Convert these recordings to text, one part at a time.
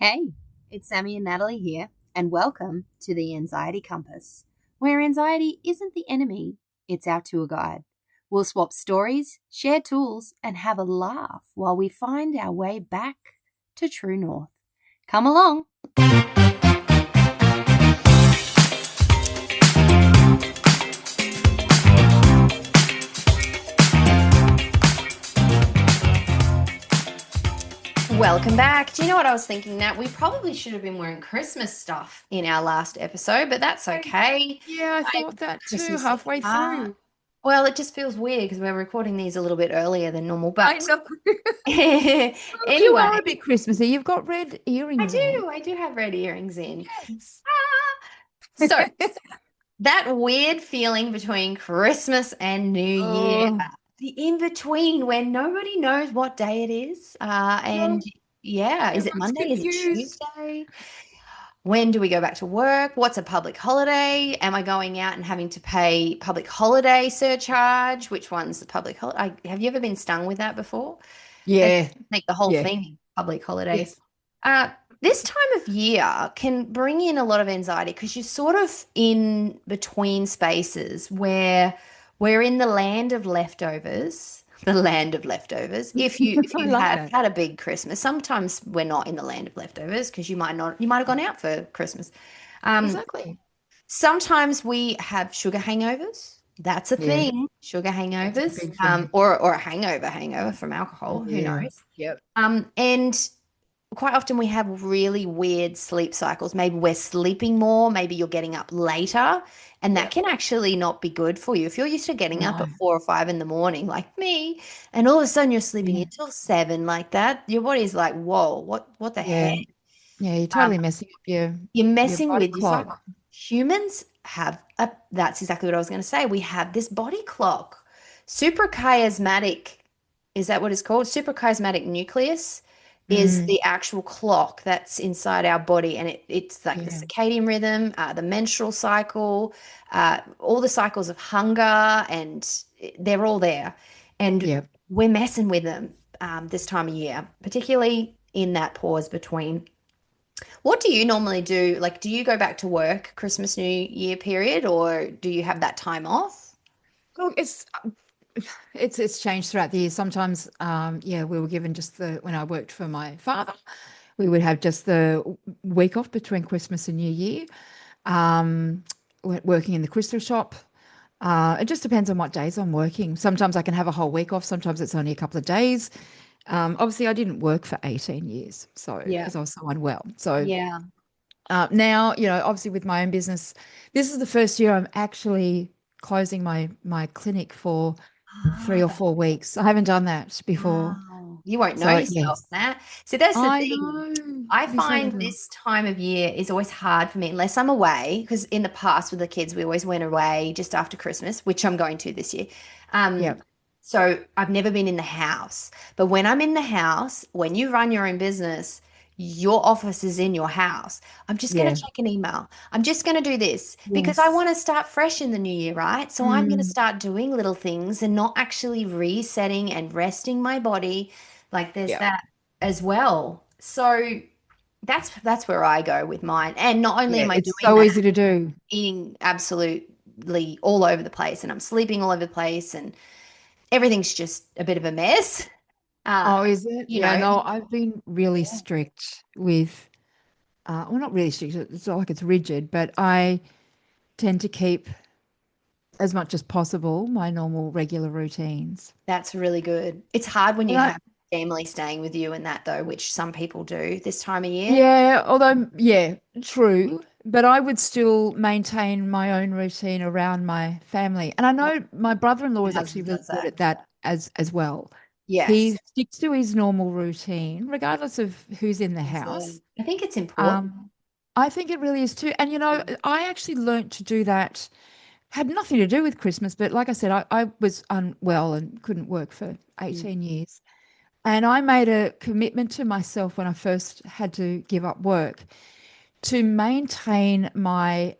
Hey, it's Sammy and Natalie here, and welcome to the Anxiety Compass, where anxiety isn't the enemy, it's our tour guide. We'll swap stories, share tools, and have a laugh while we find our way back to true north. Come along. Welcome back. Do you know what I was thinking, Nat? We probably should have been wearing Christmas stuff in our last episode, but that's okay. Yeah, I I thought that too, Christmas. halfway through. Well, it just feels weird because we're recording these a little bit earlier than normal. I But know. Look, you anyway, are a bit Christmassy. You've got red I earrings on. do. I do have red earrings in. Yes. Ah. So that weird feeling between Christmas and New Year, Oh, the in between where nobody knows what day it is. And no, yeah, is it everyone's Monday? Is it confused. Tuesday? When do we go back to work? What's a public holiday? Am I going out and having to pay public holiday surcharge? Which one's the public holiday? Have you ever been stung with that before? They Yeah, make the whole yeah, thing public holiday. yes. Uh, this time of year can bring in a lot of anxiety because you're sort of in between spaces where we're in the land of leftovers. The land of leftovers. If you if I you like have that. had a big Christmas, sometimes we're not in the land of leftovers because you might have gone out for Christmas. Um, Exactly. Sometimes we have sugar hangovers. That's a Yeah, thing, sugar that's a hangovers, big thing. or a hangover from alcohol. Who Yeah. knows? Yep. And quite often we have really weird sleep cycles. Maybe we're sleeping more, maybe you're getting up later, and that Yep. can actually not be good for you. If you're used to getting up No. at 4 or 5 in the morning, like me, and all of a sudden you're sleeping Yeah. until 7 like that, your body's like, whoa, what the Yeah. heck? Yeah, you're Um, totally messing up you're your messing body with, it's like clock. humans have a, that's exactly what I was going to say. We have this body clock, suprachiasmatic, is that what it's called? Suprachiasmatic nucleus is Mm, the actual clock that's inside our body, and it's like the yeah. circadian rhythm, the menstrual cycle, all the cycles of hunger, and they're all there. And Yep. we're messing with them this time of year, particularly in that pause between. What do you normally do? Like, do you go back to work Christmas, New Year period, or do you have that time off? Look, it's changed throughout the years. Sometimes, yeah, we were given just the when I worked for my father, we would have just the week off between Christmas and New Year. Um, Working in the crystal shop. It just depends on what days I'm working. Sometimes I can have a whole week off. Sometimes it's only a couple of days. Obviously, I didn't work for 18 years, so Yeah. because I was so unwell. So Yeah. now, obviously with my own business, this is the first year I'm actually closing my clinic for Ah, 3 or 4 weeks. I haven't done that before. wow. You won't know So yourself, yes, Nat. So that's the I thing. know. I You totally find will. this time of year is always hard for me unless I'm away, because in the past with the kids, we always went away just after Christmas, which I'm going to this year. Um, Yep. so I've never been in the house. But when I'm in the house, when you run your own business, your office is in your house. I'm just going to Yeah. check an email. I'm just going to do this because I Yes. want to start fresh in the new year, right? So I'm going to Mm, start doing little things and not actually resetting and resting my body. Like there's yeah. that as well. So that's where I go with mine. And not only Yeah. am I It's doing so that, easy to do. eating absolutely all over the place and I'm sleeping all over the place and everything's just a bit of a mess. Uh, Oh, is it? you Yeah, know, no, I've been really yeah. strict with, well, not really strict, it's not like it's rigid, but I tend to keep as much as possible my normal regular routines. That's really good. It's hard when And you have family staying with you and that though, which some people do this time of year. yeah, although, yeah, true, but I would still maintain my own routine around my family. And I Oh, know my brother-in-law my is actually husband really does good that. at that as well. Yes. He sticks to his normal routine, regardless of who's in the house. I think it's important. Um, I think it really is too. And I actually learnt to do that. Had nothing to do with Christmas, but like I said, I was unwell and couldn't work for Mm. 18 years. And I made a commitment to myself when I first had to give up work to maintain my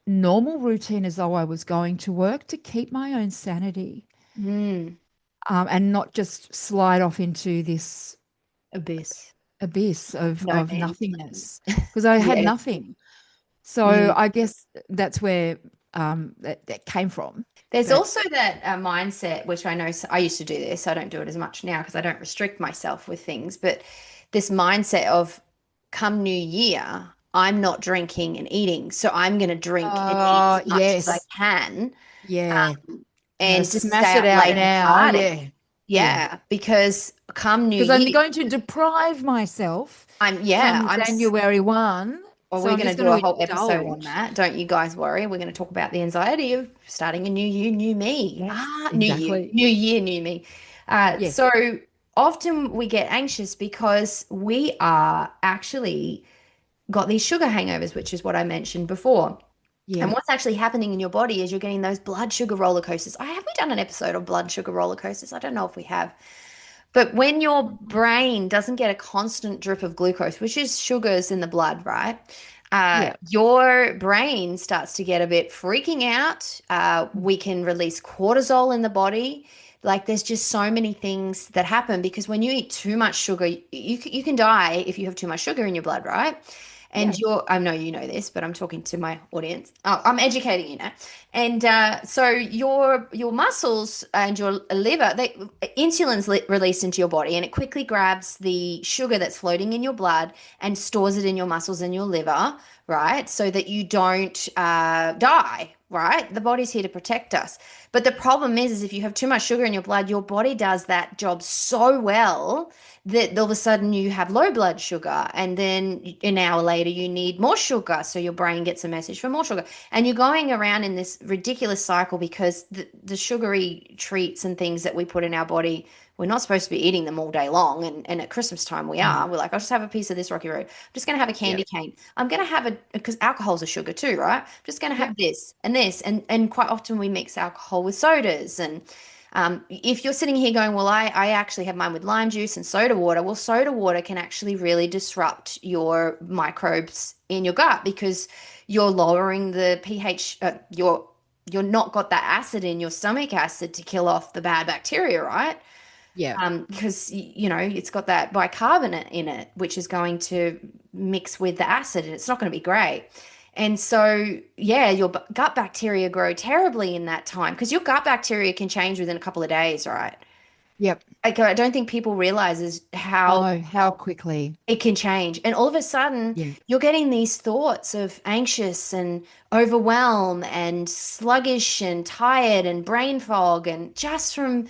normal routine as though I was going to work to keep my own sanity, Mm. and not just slide off into this Abyss. abyss No of answer. nothingness because I had Yeah. nothing. So Mm. I guess that's where that came from. There's But also that mindset, which I know I used to do this. I don't do it as much now because I don't restrict myself with things. But this mindset of come New Year, I'm not drinking and eating. So I'm going to drink and eat as much as I yes, can yeah, and just stay smash it up out late and now. party. Yeah, yeah. Yeah, because come New Because I'm Year, going to deprive myself yeah, come January 1. well, So we're I'm going just to do going a to whole episode on indulge. that. Don't you guys worry. We're going to talk about the anxiety of starting a new year, new me. Yes, exactly. New year, new me. Yes. So often we get anxious because we are actually got these sugar hangovers, which is what I mentioned before. And Yeah. what's actually happening in your body is you're getting those blood sugar roller coasters. I have we done an episode of blood sugar roller coasters? I don't know if we have. But when your brain doesn't get a constant drip of glucose, which is sugars in the blood, right? Yeah. Your brain starts to get a bit freaking out. We can release cortisol in the body. Like there's just so many things that happen because when you eat too much sugar, you can die if you have too much sugar in your blood, right? Yeah. And I know you know this, but I'm talking to my audience. Oh, I'm educating you now. And so your muscles and your liver, insulin's released into your body, and it quickly grabs the sugar that's floating in your blood and stores it in your muscles and your liver, right? So that you don't die, right? The body's here to protect us. But the problem is if you have too much sugar in your blood, your body does that job so well that all of a sudden you have low blood sugar, and then an hour later you need more sugar, so your brain gets a message for more sugar, and you're going around in this ridiculous cycle because the sugary treats and things that we put in our body, we're not supposed to be eating them all day long, and at Christmas time we're like, I'll just have a piece of this Rocky Road, I'm just going to have a Yeah. candy cane, I'm going to have a, because alcohol's a sugar too, right? I'm just going to Yeah. have this and this, and quite often we mix alcohol with sodas. And if you're sitting here going, well, I actually have mine with lime juice and soda water. Well, soda water can actually really disrupt your microbes in your gut because you're lowering the pH. You're not got that acid in your stomach acid to kill off the bad bacteria, right? Yeah. Because it's got that bicarbonate in it, which is going to mix with the acid, and it's not going to be great. And so, yeah, your gut bacteria grow terribly in that time because your gut bacteria can change within a couple of days, right? Yep. Like, I don't think people realizes how Oh, how quickly. it can change. And all of a sudden, Yeah. you're getting these thoughts of anxious and overwhelmed and sluggish and tired and brain fog, and just from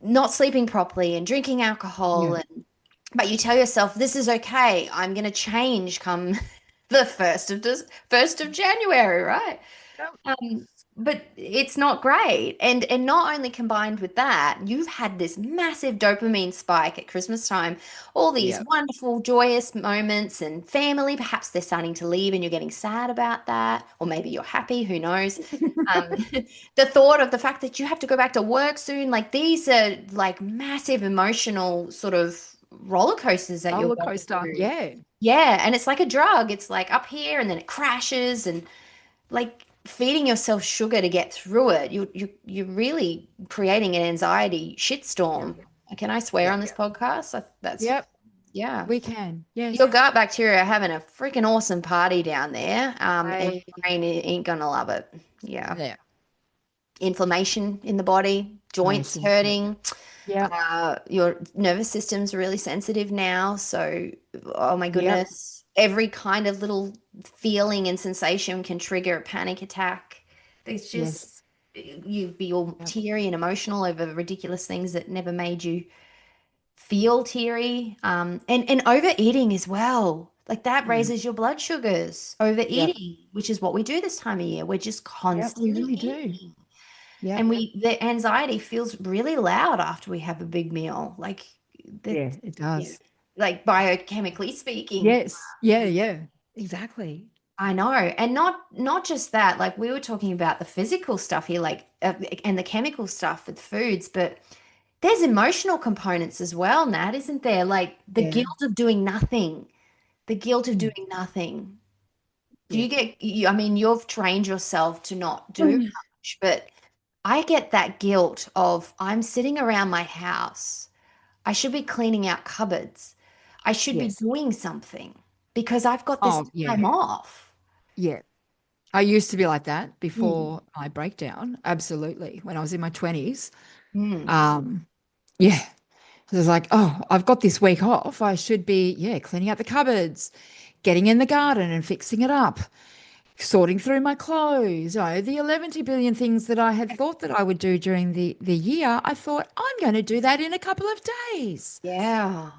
not sleeping properly and drinking alcohol. Yeah. And but you tell yourself this is okay. I'm going to change come the first of January, right? Yep. Um, but it's not great. And not only combined with that, you've had this massive dopamine spike at Christmas time, all these Yep. wonderful, joyous moments and family. Perhaps they're starting to leave and you're getting sad about that, or maybe you're happy, who knows? Um, the thought of the fact that you have to go back to work soon, like these are like massive emotional sort of roller coasters that you're Roller going coaster. through. Yeah. Yeah, and it's like a drug. It's like up here and then it crashes, and like feeding yourself sugar to get through it. You're really creating an anxiety Yep. shitstorm. Can I swear Yep. on this podcast? That's Yep. yeah. We can. Your Yes. gut bacteria are having a freaking awesome party down there. And I, your brain ain't gonna love it. Yeah. yeah. Inflammation in the body, joints Inflammation. hurting. Yep. Your nervous system's really sensitive now. So, oh my Yep. goodness, every kind of little feeling and sensation can trigger a panic attack. It's just, Yes. you'd be all Yep. teary and emotional over ridiculous things that never made you feel teary. And overeating as well. Like that Mm. raises your blood sugars, Yep. overeating, which is what we do this time of year. We're just Yep. We constantly really do. eating. Yep. And the anxiety feels really loud after we have a big meal. Like that, Yeah, it yeah, does. like biochemically speaking. Yes. Yeah. Yeah. Exactly. I know. And not just that, like we were talking about the physical stuff here, like and the chemical stuff with foods, but there's emotional components as well, Nat, isn't there? Like the Yeah. guilt of doing nothing, the guilt of Mm. doing nothing. Do Yeah. you get, I mean, you've trained yourself to not do much, but I get that guilt of I'm sitting around my house. I should be cleaning out cupboards. I should be Yes. doing something because I've got this Oh, yeah. time off. Yeah. I used to be like that Mm. before my breakdown. Absolutely. When I was in my 20s. Mm. Um, yeah. So it's like, oh, I've got this week off. I should be, yeah, cleaning out the cupboards, getting in the garden and fixing it up, sorting through my clothes. The 11 billion things that I had thought that I would do during the year. I thought, I'm going to do that in a couple of days. Yeah.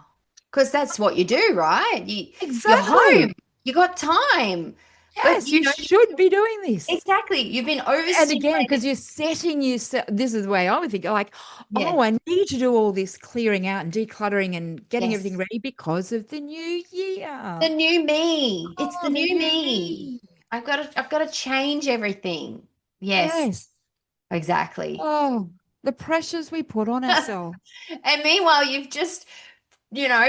Because that's what you do, right? You're home, Exactly. you got time. But Yes, you should be doing this. exactly, you've been And again, overstimulated. because you're setting yourself, this is the way I would think, like, Yeah. oh, I need to do all this clearing out and decluttering and getting everything Yes. ready because of the new The year. new me. It's the Oh, the new new me. me. I've got to change everything. Yes, Yes. exactly. Oh, the pressures we put on ourselves. And meanwhile, you've just,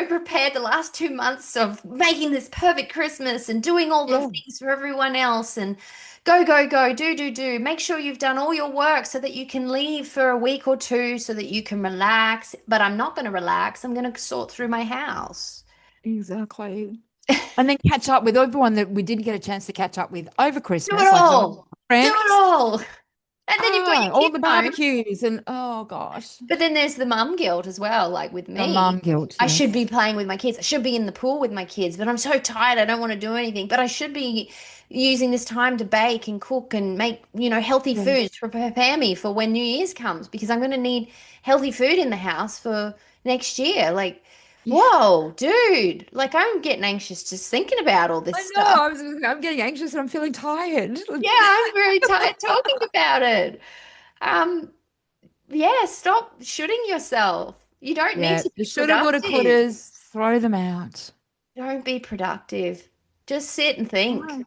prepared the last 2 months of making this perfect Christmas and doing all the Yeah. things for everyone else and go, go, go, do, do, do. Make sure you've done all your work so that you can leave for a week or two so that you can relax. But I'm not going to relax. I'm going to sort through my house. Exactly. And then catch up with everyone that we didn't get a chance to catch up with over Do it Christmas, like some of all. our Do it friends. all. And then you've got your All kids the home. barbecues and oh gosh, But then there's the mum guilt as well. Like with the me, mum guilt. I should be Yes. playing with my kids. I should be in the pool with my kids, but I'm so tired. I don't want to do anything. But I should be using this time to bake and cook and make, healthy foods Yes. to prepare me for when New Year's comes because I'm going to need healthy food in the house for next year. Like, Yeah. whoa, dude. Like I'm getting anxious just thinking about all this I know. stuff. I'm getting anxious and I'm feeling tired. Yeah, I'm very tired talking about it. Um, Yeah, stop shooting yourself. You don't need Yeah. to The be shoulda, woulda, productive. couldas, throw them out. Don't be productive. Just sit and think. No.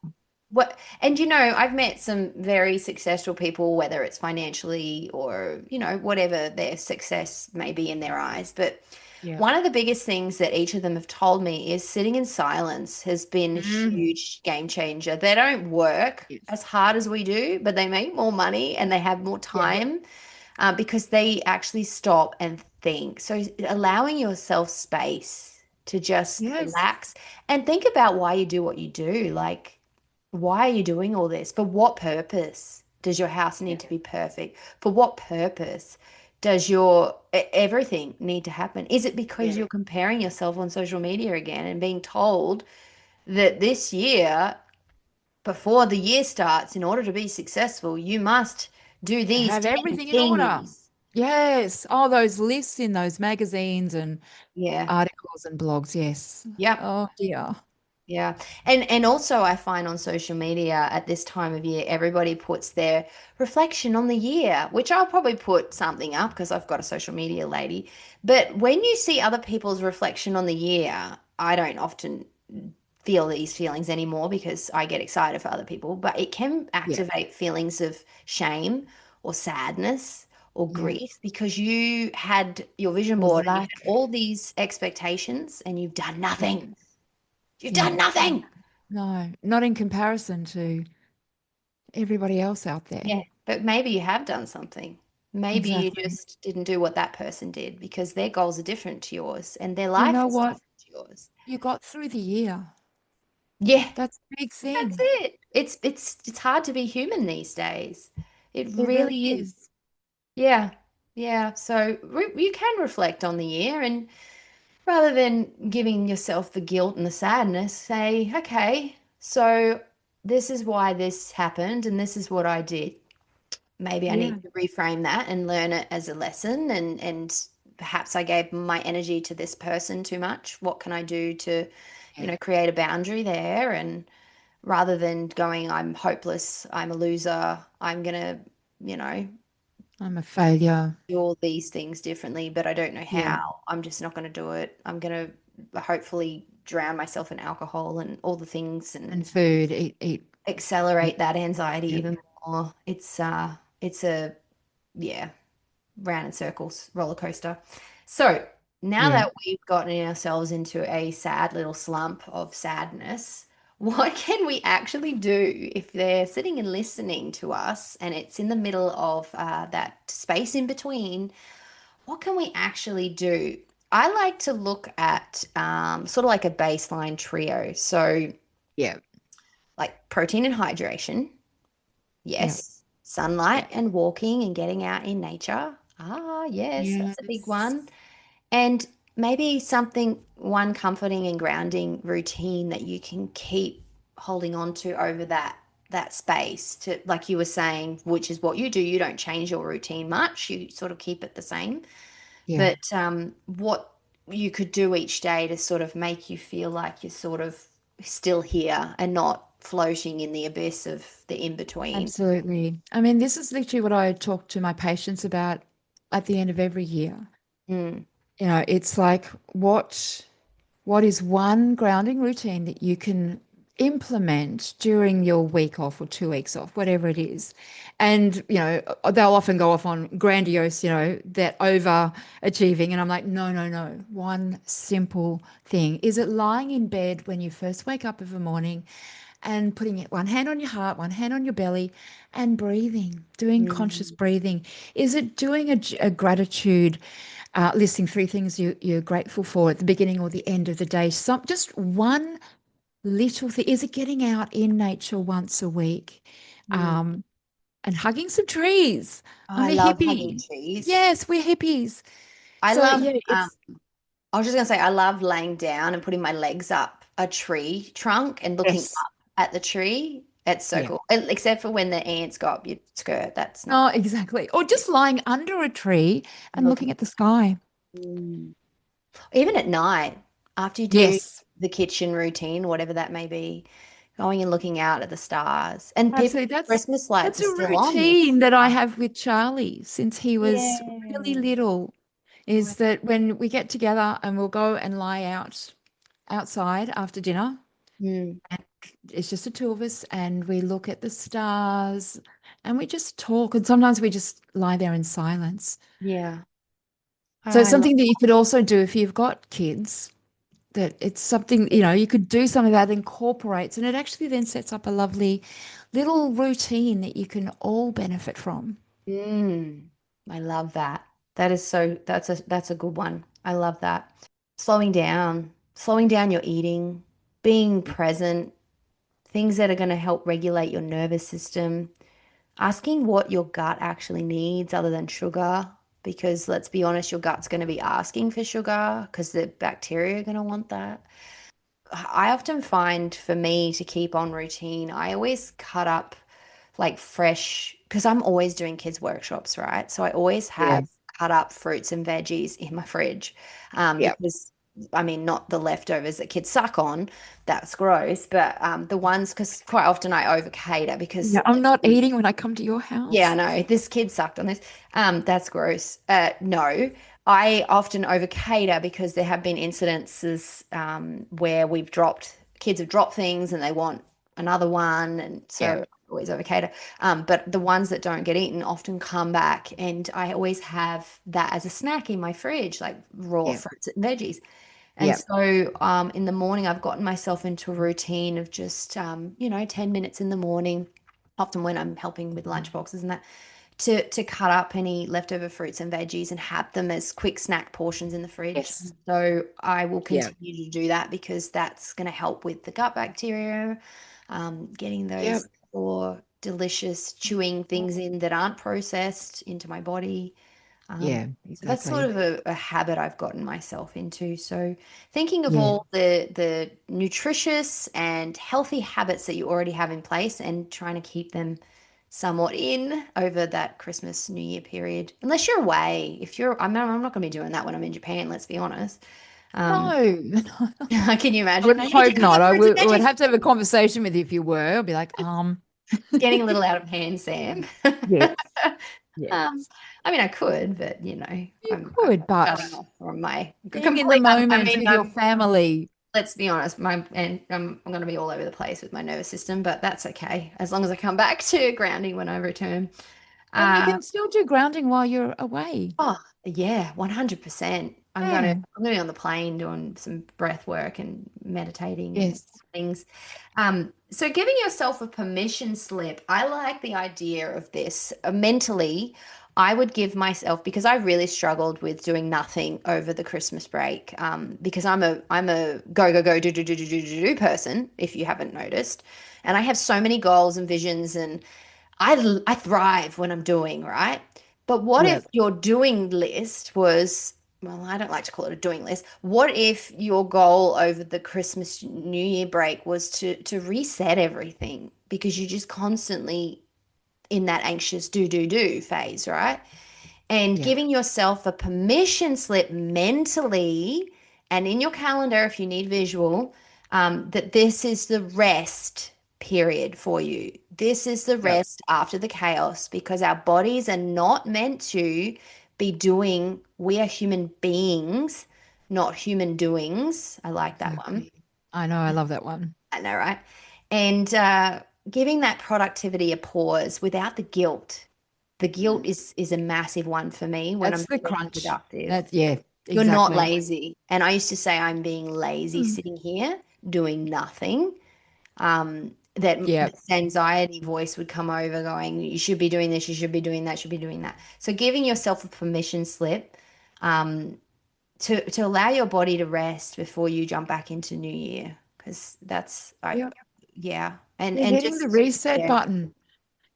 What, and I've met some very successful people, whether it's financially or, whatever their success may be in their eyes. But Yeah. one of the biggest things that each of them have told me is sitting in silence has been a Mm. huge game changer. They don't work Yes. as hard as we do, but they make more money and they have more Yeah. time because they actually stop and think. So allowing yourself space to just Yes. relax and think about why you do what you do. Like, why are you doing all this? For what purpose does your house Yeah. need to be perfect? For what purpose does your everything need to happen? Is it because Yeah. you're comparing yourself on social media again and being told that this year, before the year starts, in order to be successful, you must do these Have 10 everything in order. things? Yes. All those lists in those magazines and Yeah. articles and blogs. Yes. Yep. Oh dear. Yeah. And also I find on social media at this time of year, everybody puts their reflection on the year, which I'll probably put something up because I've got a social media lady. But when you see other people's reflection on the year, I don't often feel these feelings anymore because I get excited for other people, but it can Yeah. activate feelings of shame or sadness or Yeah. grief because you had your vision Was board and you lack. had all these expectations and you've done Yeah. nothing. You've done Yeah. nothing. No, not in comparison to everybody else out there. Yeah, but maybe you have done something. Maybe you Exactly. just didn't do what that person did because their goals are different to yours and their You life know is what? different to yours. You got through the year. Yeah, That's a big that's thing. it. It's hard to be human these days. It It really really is. is. Yeah. Yeah. So you can reflect on the year and rather than giving yourself the guilt and the sadness, say, okay, so this is why this happened and this is what I did. Maybe I need Yeah. to reframe that and learn it as a lesson and perhaps I gave my energy to this person too much. What can I do to, Yeah. create a boundary there and rather than going, I'm hopeless, I'm a loser, I'm gonna, you know, I'm a failure. do all these things differently, but I don't know Yeah. how. I'm just not gonna do it. I'm gonna hopefully drown myself in alcohol and all the things and And food. Eat. accelerate that anxiety Yeah. even more. It's a yeah, round in circles roller coaster. So now Yeah. that we've gotten ourselves into a sad little slump of sadness, what can we actually do if they're sitting and listening to us and it's in the middle of that space in between? What can we actually do? I like to look at sort of like a baseline trio. So, Yeah. like protein and hydration, Yeah. yes. Sunlight and walking and getting out in nature. Ah, yes, that's a big Yes. one. And maybe one comforting and grounding routine that you can keep holding on to over that space to, like you were saying, which is what you do. You don't change your routine much. You sort of keep it the same. Yeah. But what you could do each day to sort of make you feel like you're sort of still here and not floating in the abyss of the in between. Absolutely. I mean, this is literally what I talk to my patients about at the end of every year. Mm, It's like what is one grounding routine that you can implement during your week off or 2 weeks off, whatever it is. And, they'll often go off on grandiose, that overachieving. And I'm like, no, no, no. One simple thing. Is it lying in bed when you first wake up of a morning and putting it one hand on your heart, one hand on your belly, and breathing, doing conscious mm, breathing? Is it doing a gratitude, listing three things you're grateful for at the beginning or the end of the day? Just one little thing. Is it getting out in nature once a week? mm. Um, and hugging some trees. I'm I a love hugging hippie. trees. Yes, we're hippies. I So love yeah, it's I was just gonna say I love laying down and putting my legs up a tree trunk and looking yes. up at the tree. It's so Yeah. cool. Except for when the ants go up your skirt. That's not Oh, cool. exactly. Or just lying under a tree And and looking. looking at the sky. Mm. Even at night, after you do Yes. the kitchen routine, whatever that may be, going and looking out at the stars. And people, Absolutely. Christmas lights That's are a still on this. routine that I have with Charlie since he was really Yeah. little, Oh, is that when we get together and we'll go and lie outside after dinner, mm, and it's just the two of us, and we look at the stars and we just talk. And sometimes we just lie there in silence. yeah. So it's I love. something that you could also do if you've got kids, that it's something, you could do something that incorporates, and it actually then sets up a lovely little routine that you can all benefit from. Mm, I love that. That's a good one. I love that. Slowing down your eating, being present, things that are going to help regulate your nervous system, asking what your gut actually needs other than sugar, because let's be honest, your gut's going to be asking for sugar because the bacteria are going to want that. I often find for me to keep on routine, I always cut up like fresh, because I'm always doing kids' workshops, right? So I always Yeah. have cut up fruits and veggies in my fridge Yeah. because, I mean, not the leftovers that kids suck on, that's gross, but the ones, because quite often I over cater because Yeah, I'm not eating when I come to your yeah, house. no, this kid sucked on this. That's gross. No, I often over cater because there have been incidences where kids have dropped things and they want another one, and Yeah. so I always over cater. But the ones that don't get eaten often come back, and I always have that as a snack in my fridge, like raw Yeah. fruits and veggies. And Yeah. so in the morning, I've gotten myself into a routine of just, 10 minutes in the morning, often when I'm helping with lunch boxes and that, to cut up any leftover fruits and veggies and have them as quick snack portions in the fridge. Yes. So I will Yeah. continue to do that because that's going to help with the gut bacteria, getting Yeah. those or delicious chewing things in that aren't processed into my body. Yeah, So that's sort exactly. of a habit I've gotten myself into. So thinking of Yeah. all the nutritious and healthy habits that you already have in place and trying to keep them somewhat in over that Christmas New Year period. Unless you're away. If you're, I'm not going to be doing that when I'm in Japan, let's be honest. Um, No, can you I would imagine? Hey, did you hope cook not. up I fruits and would veggies? have to have a conversation with you if you were. I'd be like, It's getting a little out of hand, Sam. yes, yes. Um, I mean, I could, but You I'm could, shutting but off from my being in the complete. I moment mean, with your family. let's be honest, I'm going to be all over the place with my nervous system, but that's okay as long as I come back to grounding when I return. And you Uh, can still do grounding while you're away. oh yeah, 100%. Yeah. I'm gonna be on the plane doing some breath work and meditating and Yes. things. So giving yourself a permission slip, I like the idea of this mentally I would give myself, because I really struggled with doing nothing over the Christmas break, because I'm a go go go do person, if you haven't noticed, and I have so many goals and visions, and I thrive when I'm doing, right? But what Yeah. if your doing list was, well, I don't like to call it a doing list. What if your goal over the Christmas New Year break was to reset everything because you're just constantly in that anxious do phase, right? And Yeah. giving yourself a permission slip mentally and in your calendar if you need visual, that this is the rest period for you. This is the Yep. rest after the chaos, because our bodies are not meant to be doing, we are human beings, not human doings. I like that one. Exactly. I know. I love that one. I know, right? And giving that productivity a pause without the guilt. The guilt Mm. is a massive one for me when I'm That's the being crunch. productive. That, yeah, You're not exactly. lazy. And I used to say I'm being lazy Mm. sitting here doing nothing. That Yeah. this anxiety voice would come over going, you should be doing this, you should be doing that, should be doing that. So giving yourself a permission slip, um, to allow your body to rest before you jump back into New Year, because that's like, Yeah. yeah, and You're hitting the just reset yeah. button.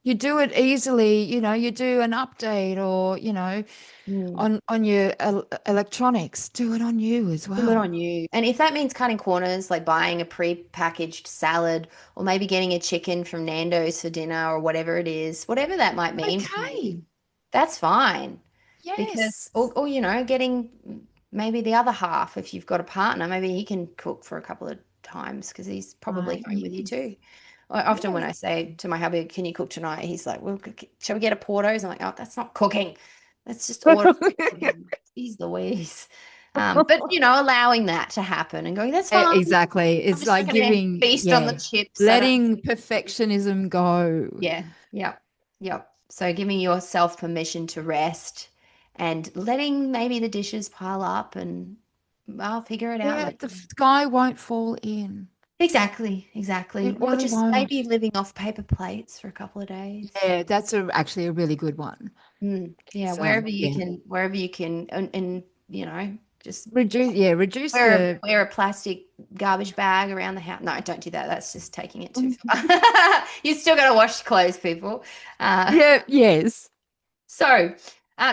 You do it easily, you do an update or, Mm. on your electronics, do it on you as Do it well. on you. And if that means cutting corners, like buying a pre-packaged salad or maybe getting a chicken from Nando's for dinner or whatever it is, whatever that might mean to you, Okay. that's fine. Because, Yes. getting maybe the other half, if you've got a partner, maybe he can cook for a couple of times because he's probably home with you Yes. too. Often when Yes. I say to my hubby, "Can you cook tonight?" He's like, "Well, shall we get a Portos?" I'm like, "Oh, that's not cooking. That's just order." He's Louise. But allowing that to happen and going, "That's fine. Exactly. I'm It's just like not going to giving, feast on the yeah, chips. I don't." letting perfectionism go. Yeah. Yep. Yep. So giving yourself permission to rest and letting maybe the dishes pile up, and I'll figure it out Yeah, later. the sky won't fall in. Exactly. Exactly. It Or really just won't. maybe living off paper plates for a couple of days. Yeah, that's actually a really good one. Yeah, So, yeah, wherever you can, and just reduce wear a the wear a plastic garbage bag around the house. No, don't do that. That's just taking it too far. You still got to wash clothes, people. Uh, yeah, yes. so,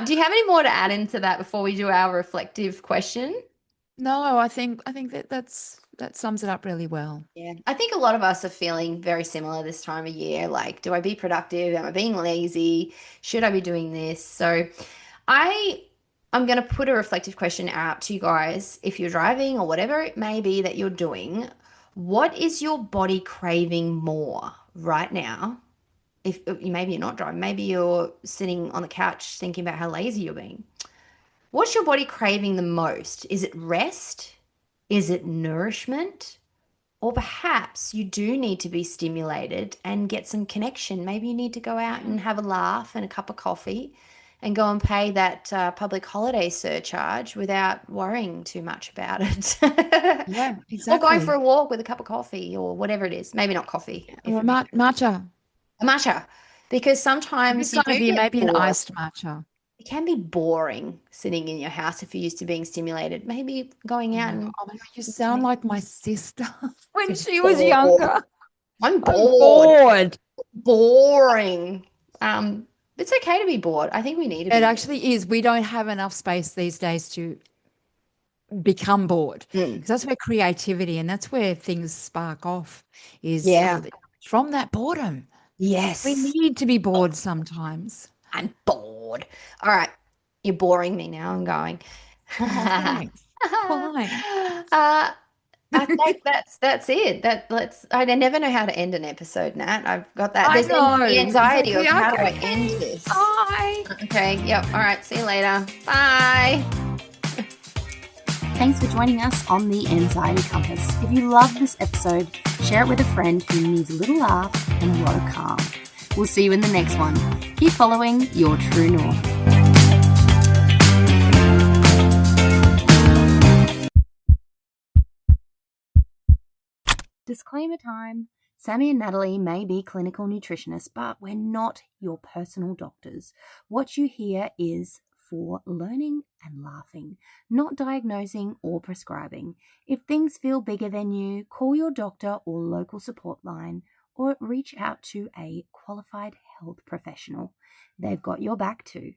do you have any more to add into that before we do our reflective question? No, I think that sums it up really well. Yeah, I think a lot of us are feeling very similar this time of year. Like, do I be productive? Am I being lazy? Should I be doing this? So, I I'm going to put a reflective question out to you guys. If you're driving or whatever it may be that you're doing, what is your body craving more right now? If maybe you're not driving, maybe you're sitting on the couch thinking about how lazy you're being. What's your body craving the most? Is it rest? Is it nourishment? Or perhaps you do need to be stimulated and get some connection. Maybe you need to go out Yeah. and have a laugh and a cup of coffee and go and pay that public holiday surcharge without worrying too much about it. Yeah, Or going for exactly. a walk with a cup of coffee or whatever it is. Maybe not coffee, if Or it be matcha. a matcha. Because For this sometimes you time of do year, get maybe an bored. iced matcha. It can be boring sitting in your house if you're used to being stimulated. Maybe going I out know. and Oh my God, you sound like my sister when just she was bored. younger. I'm I'm bored. bored. Boring. It's okay to be bored. I think we need to It be. actually is. We don't have enough space these days to become bored Mm, because that's where creativity and that's where things spark off is yeah. from that boredom. We Yes. need to be bored sometimes. I'm bored. All right. You're boring me now. I'm going. Oh, thanks. Fine. I think that's it. I never know how to end an episode, Nat. I've got that. I There's know. the It's like anxiety we of are how do I end okay. this? Bye. Okay. Yep. All right. See you later. Bye. Thanks for joining us on the Anxiety Compass. If you love this episode, share it with a friend who needs a little laugh and a lot of calm. We'll see you in the next one. Keep following your true north. Disclaimer time. Sammy and Natalie may be clinical nutritionists, but we're not your personal doctors. What you hear is for learning and laughing, not diagnosing or prescribing. If things feel bigger than you, call your doctor or local support line or reach out to a qualified health professional. They've got your back too.